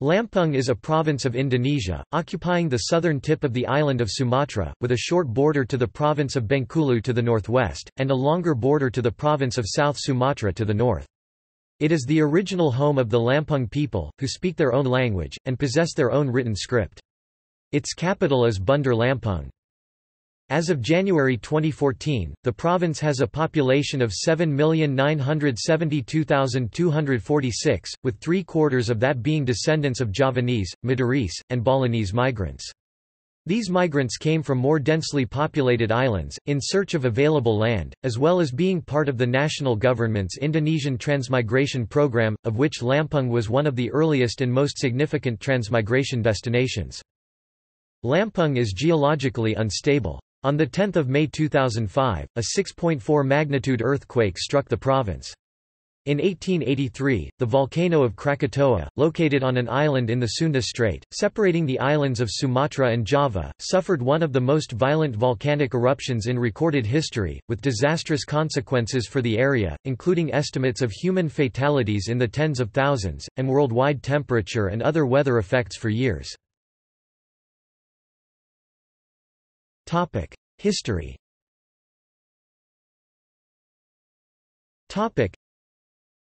Lampung is a province of Indonesia, occupying the southern tip of the island of Sumatra, with a short border to the province of Bengkulu to the northwest, and a longer border to the province of South Sumatra to the north. It is the original home of the Lampung people, who speak their own language, and possess their own written script. Its capital is Bandar Lampung. As of January 2014, the province has a population of 7,972,246, with three-quarters of that being descendants of Javanese, Madurese, and Balinese migrants. These migrants came from more densely populated islands, in search of available land, as well as being part of the national government's Indonesian transmigration program, of which Lampung was one of the earliest and most significant transmigration destinations. Lampung is geologically unstable. On 10 May 2005, a 6.4 magnitude earthquake struck the province. In 1883, the volcano of Krakatoa, located on an island in the Sunda Strait, separating the islands of Sumatra and Java, suffered one of the most violent volcanic eruptions in recorded history, with disastrous consequences for the area, including estimates of human fatalities in the tens of thousands, and worldwide temperature and other weather effects for years. History.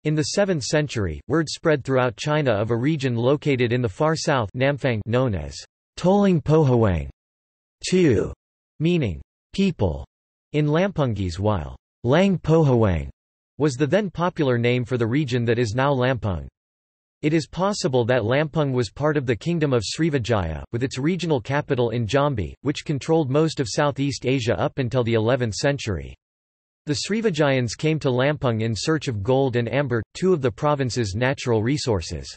In the 7th century, word spread throughout China of a region located in the far south Namfang known as Toling Pohawang, tu, meaning people, in Lampungese, while Lang Pohawang was the then popular name for the region that is now Lampung. It is possible that Lampung was part of the Kingdom of Srivijaya, with its regional capital in Jambi, which controlled most of Southeast Asia up until the 11th century. The Srivijayans came to Lampung in search of gold and amber, two of the province's natural resources.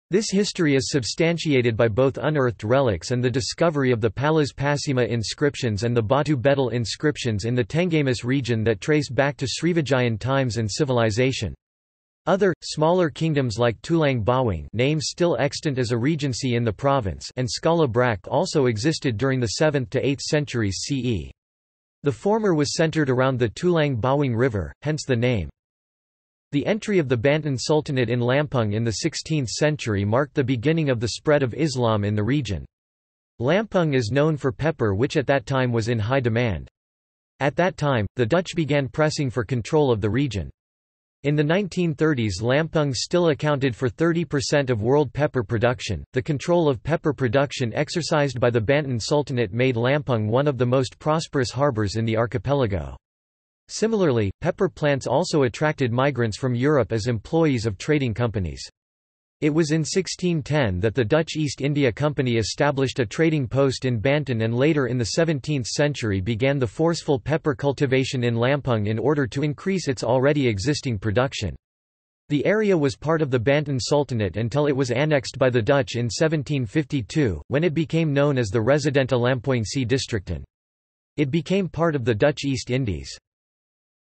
This history is substantiated by both unearthed relics and the discovery of the Palas Pasima inscriptions and the Batu Betul inscriptions in the Tenggamus region that trace back to Srivijayan times and civilization. Other, smaller kingdoms like Tulang Bawang, names still extant as a regency in the province, and Skala Brak also existed during the 7th to 8th centuries CE. The former was centered around the Tulang Bawang River, hence the name. The entry of the Banten Sultanate in Lampung in the 16th century marked the beginning of the spread of Islam in the region. Lampung is known for pepper, which at that time was in high demand. At that time, the Dutch began pressing for control of the region. In the 1930s, Lampung still accounted for 30% of world pepper production. The control of pepper production exercised by the Banten Sultanate made Lampung one of the most prosperous harbors in the archipelago. Similarly, pepper plants also attracted migrants from Europe as employees of trading companies. It was in 1610 that the Dutch East India Company established a trading post in Banten, and later in the 17th century began the forceful pepper cultivation in Lampung in order to increase its already existing production. The area was part of the Banten Sultanate until it was annexed by the Dutch in 1752, when it became known as the Residenta Lampuense Districten. It became part of the Dutch East Indies.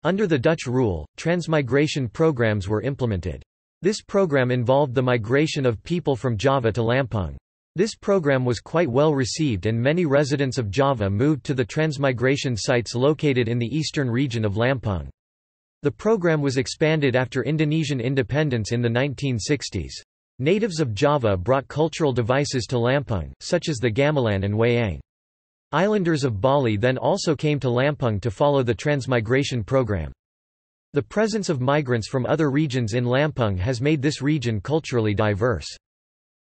Under the Dutch rule, transmigration programs were implemented. This program involved the migration of people from Java to Lampung. This program was quite well received, and many residents of Java moved to the transmigration sites located in the eastern region of Lampung. The program was expanded after Indonesian independence in the 1960s. Natives of Java brought cultural devices to Lampung, such as the gamelan and wayang. Islanders of Bali then also came to Lampung to follow the transmigration program. The presence of migrants from other regions in Lampung has made this region culturally diverse.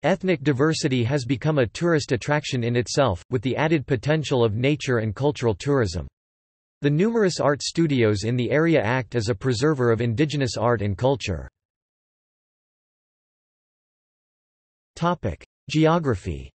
Ethnic diversity has become a tourist attraction in itself, with the added potential of nature and cultural tourism. The numerous art studios in the area act as a preserver of indigenous art and culture. Geography.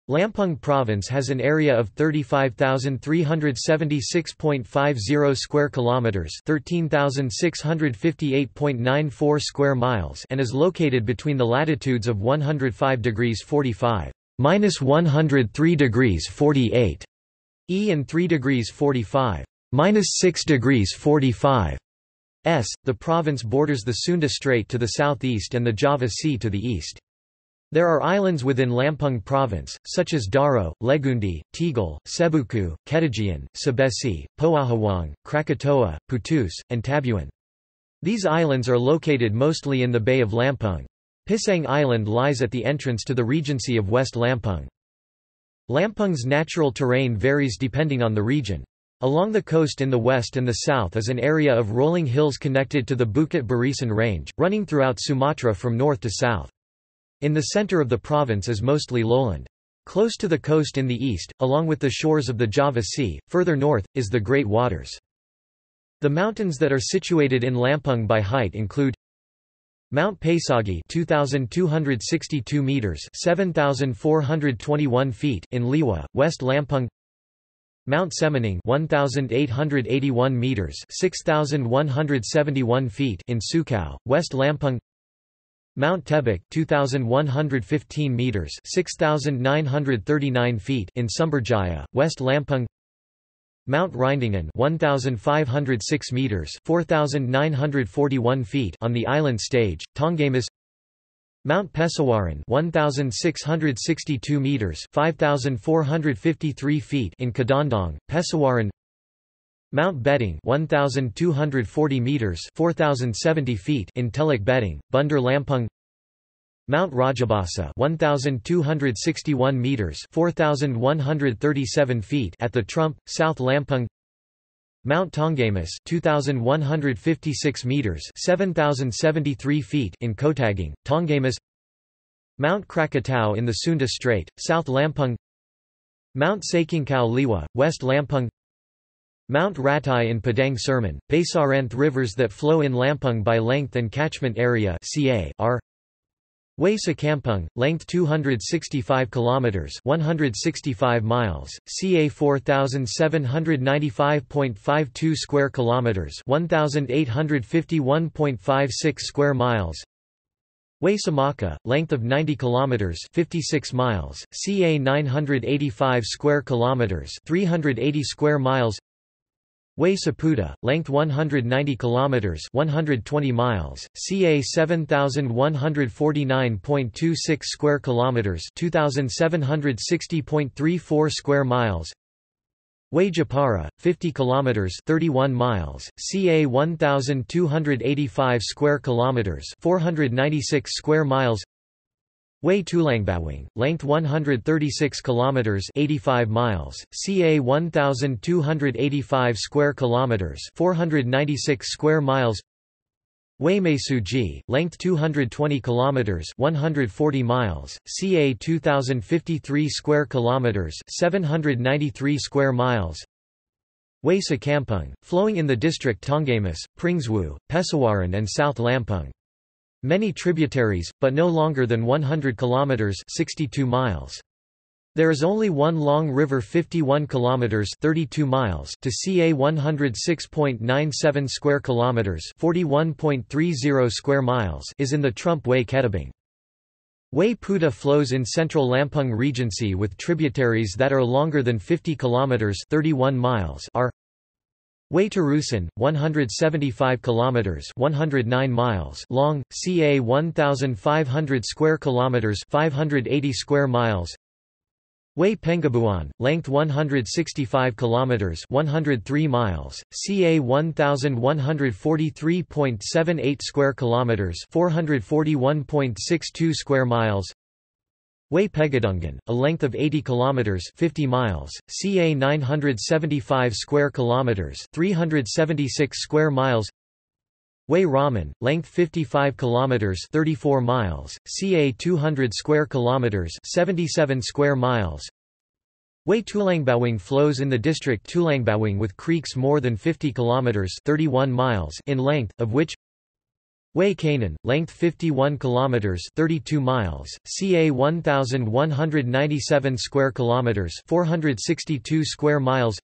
Lampung Province has an area of 35,376.50 square kilometers, 13,658.94 square miles, and is located between the latitudes of 105 degrees 45 minus 103 degrees 48 E and 3 degrees 45 minus 6 degrees 45 S. The province borders the Sunda Strait to the southeast and the Java Sea to the east. There are islands within Lampung Province, such as Daro, Legundi, Tegal, Sebuku, Ketagian, Sabesi, Poahawang, Krakatoa, Putus, and Tabuan. These islands are located mostly in the Bay of Lampung. Pisang Island lies at the entrance to the Regency of West Lampung. Lampung's natural terrain varies depending on the region. Along the coast in the west and the south is an area of rolling hills connected to the Bukit Barisan Range, running throughout Sumatra from north to south. In the center of the province is mostly lowland. Close to the coast in the east, along with the shores of the Java Sea, further north, is the Great Waters. The mountains that are situated in Lampung by height include Mount Paisagi 2262 meters 7421 feet in Liwa, West Lampung. Mount Semeneng 1881 meters 6171 feet in Sukau, West Lampung. Mount Tebek 2115 meters 6939 feet in Sumberjaya, West Lampung. Mount Rindingan 1506 meters 4941 feet on the island stage, Tonggamus. Mount Pesawaran 1662 meters 5453 feet in Kadandong, Pesawaran. Mount Beding 1240 meters 4070 feet in Teluk Beding, Bandar Lampung. Mount Rajabasa 1261 meters 4137 feet at the Trump, South Lampung. Mount Tonggamus 2156 meters 7073 feet in Kotagang, Tonggamus. Mount Krakatau in the Sunda Strait, South Lampung. Mount Sakingkau Liwa, West Lampung. Mount Ratai in Padang Sermon, Basaranth rivers that flow in Lampung by length and catchment area (ca) are Way Sakampung, length 265 kilometers (165 miles), ca 4795.52 square kilometers (1851.56 square miles). Way Samaka, length of 90 kilometers (56 miles), ca 985 square kilometers (380 square miles). Way Saputa, length 190 kilometers (120 miles), ca 7149.26 square kilometers (2760.34 square miles). Way Japara, 50 kilometers (31 miles), ca 1285 square kilometers (496 square miles). Way Tulangbawang, length 136 kilometers (85 miles), ca 1285 square kilometers (496 square miles). Way Mesuji, length 220 kilometers (140 miles), ca 2053 square kilometers (793 square miles). Way Sakampung, flowing in the district Tonggamus, Pringswu, Pesawaran and South Lampung. Many tributaries, but no longer than 100 kilometers (62 miles). There is only one long river 51 kilometers (32 miles) to ca 106.97 square kilometers (41.30 square miles) is in the Trump Way Ketabang. Way Puta flows in central Lampung Regency with tributaries that are longer than 50 kilometers (31 miles) are Way Terusan, 175 kilometers (109 miles) long, ca 1500 square kilometers (580 square miles). Way Pengabuan, length 165 kilometers (103 miles), ca 1143.78 square kilometers (441.62 square miles). Way Pegadungan, a length of 80 kilometers (50 miles), ca 975 square kilometers (376 square miles). Way Raman, length 55 kilometers (34 miles), ca 200 square kilometers (77 square miles). Way Tulangbawang flows in the district Tulangbawang with creeks more than 50 kilometers (31 miles) in length, of which Way Kanan, length 51 kilometers (32 miles), ca 1197 square kilometers (462 square miles).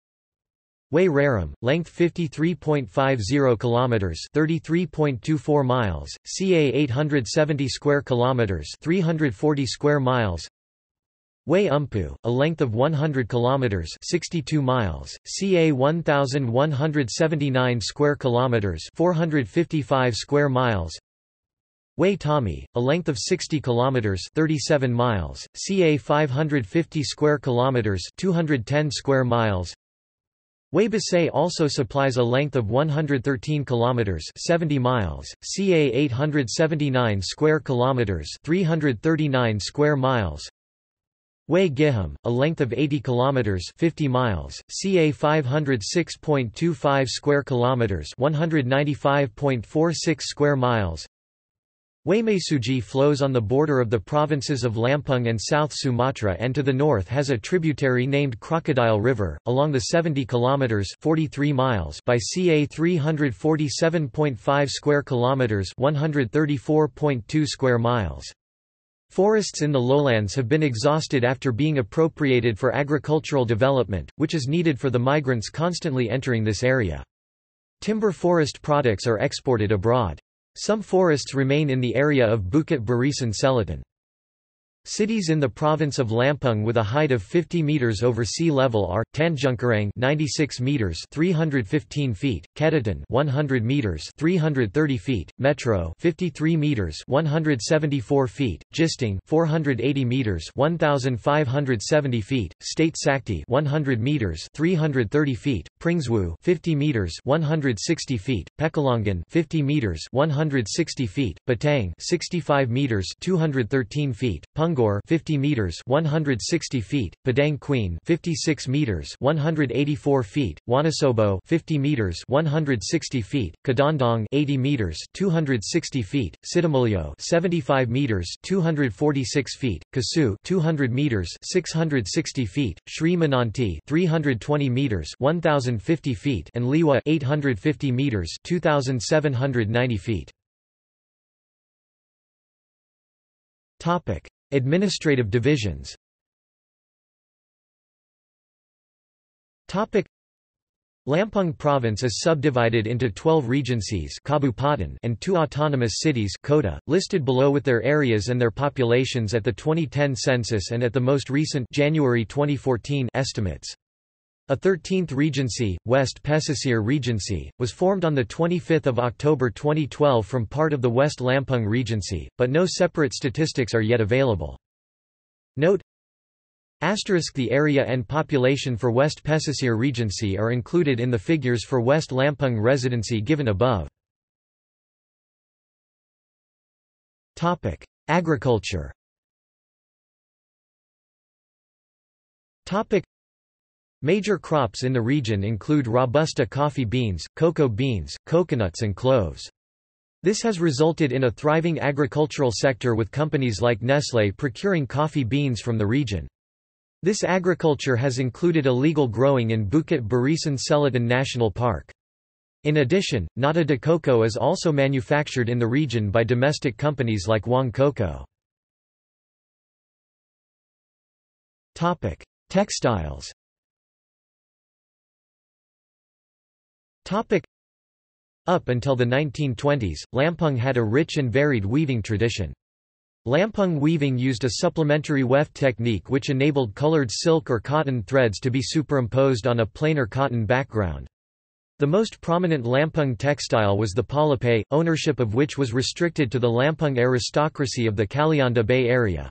Way Raram, length 53.50 kilometers (33.24 miles), ca 870 square kilometers (340 square miles). Way Umpu, a length of 100 kilometers (62 miles), ca 1179 square kilometers (455 square miles). Way Tommy, a length of 60 kilometers (37 miles), ca 550 square kilometers (210 square miles). Weibusei also supplies a length of 113 kilometers (70 miles), ca 879 square kilometers (339 square miles). Wei Giham, a length of 80 kilometers (50 miles), ca 506.25 square kilometers (195.46 square miles). Weimesuji flows on the border of the provinces of Lampung and South Sumatra and to the north has a tributary named Crocodile River, along the 70 km 43 miles by ca 347.5 square kilometers 134.2 square miles. Forests in the lowlands have been exhausted after being appropriated for agricultural development, which is needed for the migrants constantly entering this area. Timber forest products are exported abroad. Some forests remain in the area of Bukit Barisan Selatan. Cities in the province of Lampung with a height of 50 meters over sea level are Tanjungkarang 96 meters 315 feet, Kedaton 100 meters 330 feet, Metro 53 meters 174 feet, Jisting 480 meters 1570 feet, State Sakti 100 meters 330 feet, Pringswu 50 meters 160 feet, Pekalongan 50 meters 160 feet, Batang 65 meters 213 feet, Punggol 50 meters 160 feet, Padang Queen 56 meters 184 feet, Wonosobo 50 meters 160 feet, Kadondong 80 meters 260 feet, Sidomulyo 75 meters 246 feet, Kasu 200 meters 660 feet, Sri Mananti 320 meters 1050 feet and Liwa 850 meters 2790 feet. Topic: Administrative divisions. Lampung Province is subdivided into 12 regencies and 2 autonomous cities listed below with their areas and their populations at the 2010 census and at the most recent January 2014 estimates. A 13th regency, West Pesisir Regency, was formed on 25 October 2012 from part of the West Lampung Regency, but no separate statistics are yet available. Note: the area and population for West Pesisir Regency are included in the figures for West Lampung Residency given above. Agriculture. Major crops in the region include Robusta coffee beans, cocoa beans, coconuts and cloves. This has resulted in a thriving agricultural sector with companies like Nestlé procuring coffee beans from the region. This agriculture has included illegal growing in Bukit Barisan Selatan National Park. In addition, nata de coco is also manufactured in the region by domestic companies like Wang Coco. Textiles. Up until the 1920s, Lampung had a rich and varied weaving tradition. Lampung weaving used a supplementary weft technique which enabled colored silk or cotton threads to be superimposed on a plainer cotton background. The most prominent Lampung textile was the palapay, ownership of which was restricted to the Lampung aristocracy of the Kalianda Bay area.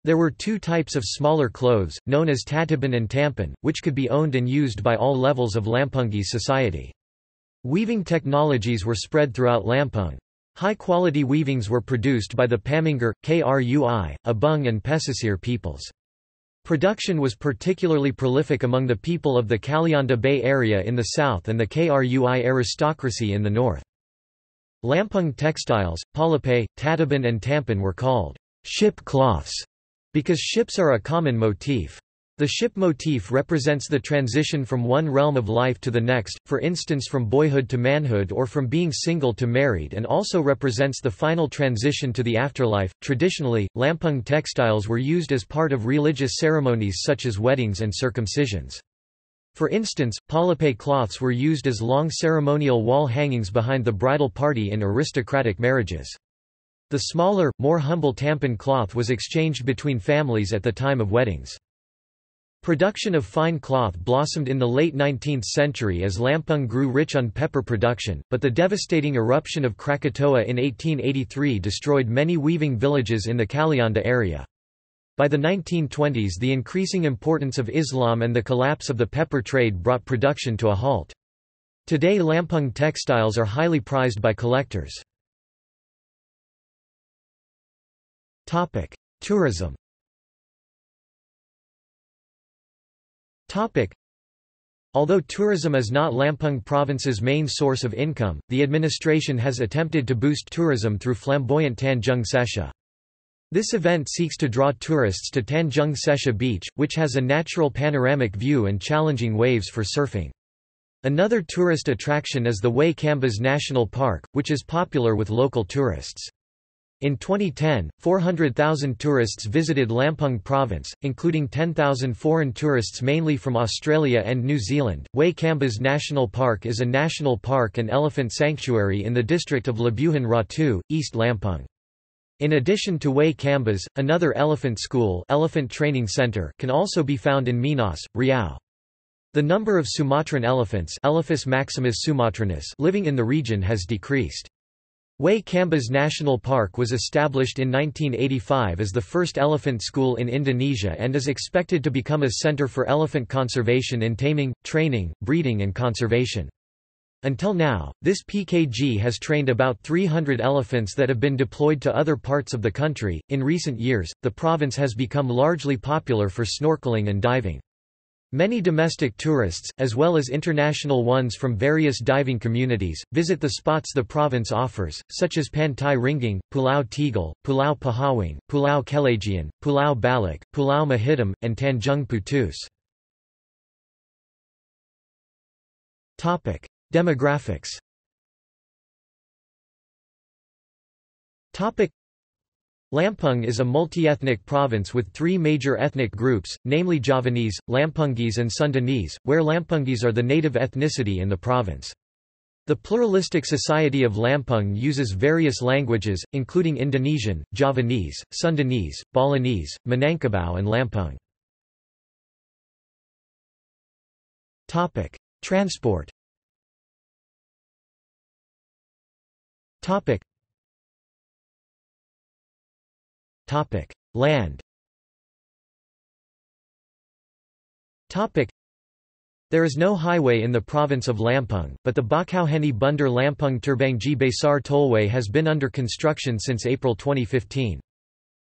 There were 2 types of smaller clothes, known as tataban and tampan, which could be owned and used by all levels of Lampungi society. Weaving technologies were spread throughout Lampung. High-quality weavings were produced by the Pamangur, Krui, Abung and Pesisir peoples. Production was particularly prolific among the people of the Kalianda Bay area in the south and the Krui aristocracy in the north. Lampung textiles, palapay, tataban and tampan were called ship cloths because ships are a common motif. The ship motif represents the transition from one realm of life to the next, for instance from boyhood to manhood or from being single to married, and also represents the final transition to the afterlife. Traditionally, Lampung textiles were used as part of religious ceremonies such as weddings and circumcisions. For instance, palapay cloths were used as long ceremonial wall hangings behind the bridal party in aristocratic marriages. The smaller, more humble tampan cloth was exchanged between families at the time of weddings. Production of fine cloth blossomed in the late 19th century as Lampung grew rich on pepper production, but the devastating eruption of Krakatoa in 1883 destroyed many weaving villages in the Kalianda area. By the 1920s, the increasing importance of Islam and the collapse of the pepper trade brought production to a halt. Today, Lampung textiles are highly prized by collectors. Tourism. Although tourism is not Lampung province's main source of income, the administration has attempted to boost tourism through flamboyant Tanjung Sesha. This event seeks to draw tourists to Tanjung Sesha Beach, which has a natural panoramic view and challenging waves for surfing. Another tourist attraction is the Way Kambas National Park, which is popular with local tourists. In 2010, 400,000 tourists visited Lampung province, including 10,000 foreign tourists mainly from Australia and New Zealand. Way Kambas National Park is a national park and elephant sanctuary in the district of Labuhan Ratu, East Lampung. In addition to Way Kambas, another elephant school, elephant training center, can also be found in Minas, Riau. The number of Sumatran elephants, Elephas maximus sumatranus, living in the region has decreased. Way Kambas National Park was established in 1985 as the first elephant school in Indonesia and is expected to become a center for elephant conservation in taming, training, breeding and conservation. Until now, this PKG has trained about 300 elephants that have been deployed to other parts of the country. In recent years, the province has become largely popular for snorkeling and diving. Many domestic tourists, as well as international ones from various diving communities, visit the spots the province offers, such as Pantai Ringging, Pulau Tegal, Pulau Pahawang, Pulau Kelajian, Pulau Balik, Pulau Mahitam, and Tanjung Putus. Demographics. Lampung is a multi-ethnic province with three major ethnic groups, namely Javanese, Lampungese and Sundanese, where Lampungese are the native ethnicity in the province. The pluralistic society of Lampung uses various languages, including Indonesian, Javanese, Sundanese, Balinese, Minangkabau and Lampung. Transport. Land. There is no highway in the province of Lampung, but the Bakauheni Bandar Lampung Terbanggi Besar Tollway has been under construction since April 2015.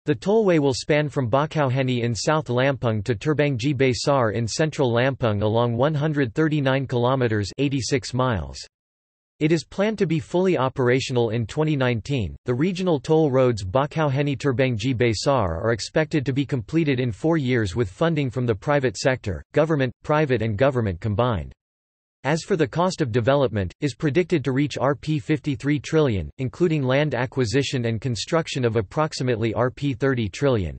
The tollway will span from Bakauheni in South Lampung to Terbanggi Besar in central Lampung along 139 kilometers (86 miles). It is planned to be fully operational in 2019. The regional toll roads Bakauheni Terbanggi Besar are expected to be completed in 4 years with funding from the private sector, government, private and government combined. As for the cost of development, is predicted to reach Rp 53 trillion, including land acquisition and construction of approximately Rp 30 trillion.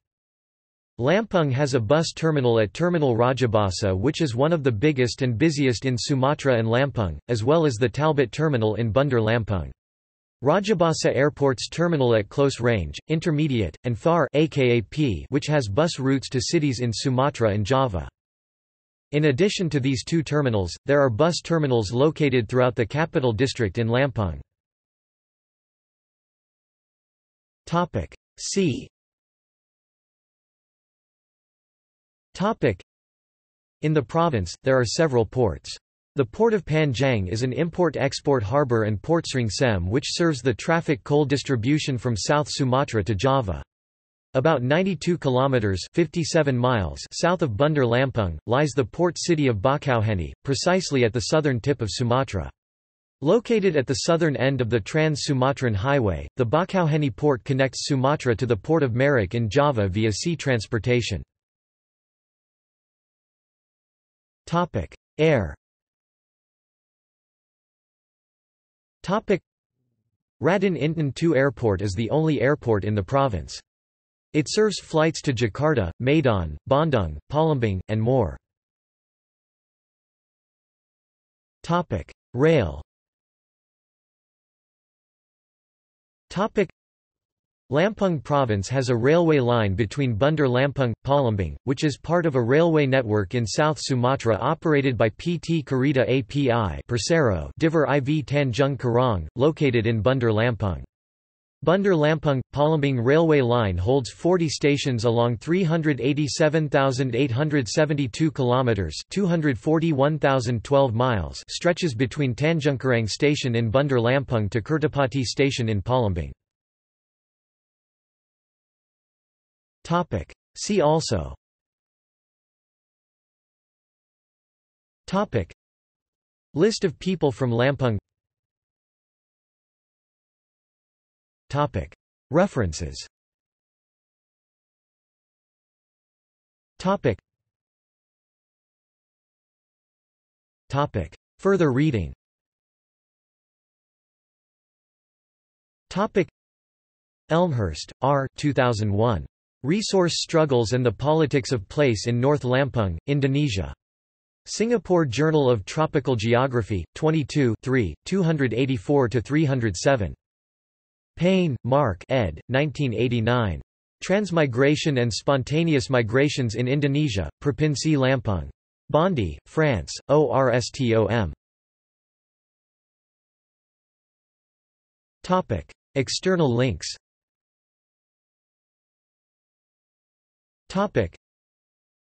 Lampung has a bus terminal at Terminal Rajabasa, which is one of the biggest and busiest in Sumatra and Lampung, as well as the Talbot Terminal in Bandar Lampung. Rajabasa Airport's terminal at Close Range, Intermediate, and Far which has bus routes to cities in Sumatra and Java. In addition to these two terminals, there are bus terminals located throughout the capital district in Lampung. Sea. In the province, there are several ports. The port of Panjang is an import-export harbour and Port Sering Sem which serves the traffic coal distribution from South Sumatra to Java. About 92 kilometers (57 miles) south of Bandar Lampung lies the port city of Bakauheni, precisely at the southern tip of Sumatra. Located at the southern end of the Trans-Sumatran Highway, the Bakauheni port connects Sumatra to the port of Merak in Java via sea transportation. Air. Raden Intan II Airport is the only airport in the province. It serves flights to Jakarta, Medan, Bandung, Palembang, and more. Rail. Lampung province has a railway line between Bandar Lampung, Palembang, which is part of a railway network in South Sumatra operated by PT Kereta Api Persero Diver IV Tanjung Karang, located in Bandar Lampung. Bandar Lampung – Palembang railway line holds 40 stations along 387,872 kilometers (241,012 miles) stretches between Tanjungkarang station in Bandar Lampung to Kertapati station in Palembang. Topic: See also. Topic: List of people from Lampung. Topic: References. Topic. Topic. Further reading. Topic. Elmhurst, R. 2001. Resource Struggles and the Politics of Place in North Lampung, Indonesia. Singapore Journal of Tropical Geography, 22 284–307. Payne, Mark ed. 1989. Transmigration and Spontaneous Migrations in Indonesia, Provinsi Lampung. Bondy, France, ORSTOM. External links.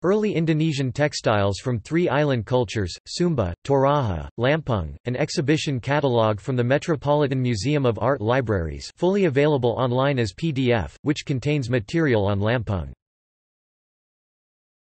Early Indonesian textiles from three island cultures, Sumba, Toraja, Lampung, an exhibition catalogue from the Metropolitan Museum of Art Libraries fully available online as PDF, which contains material on Lampung.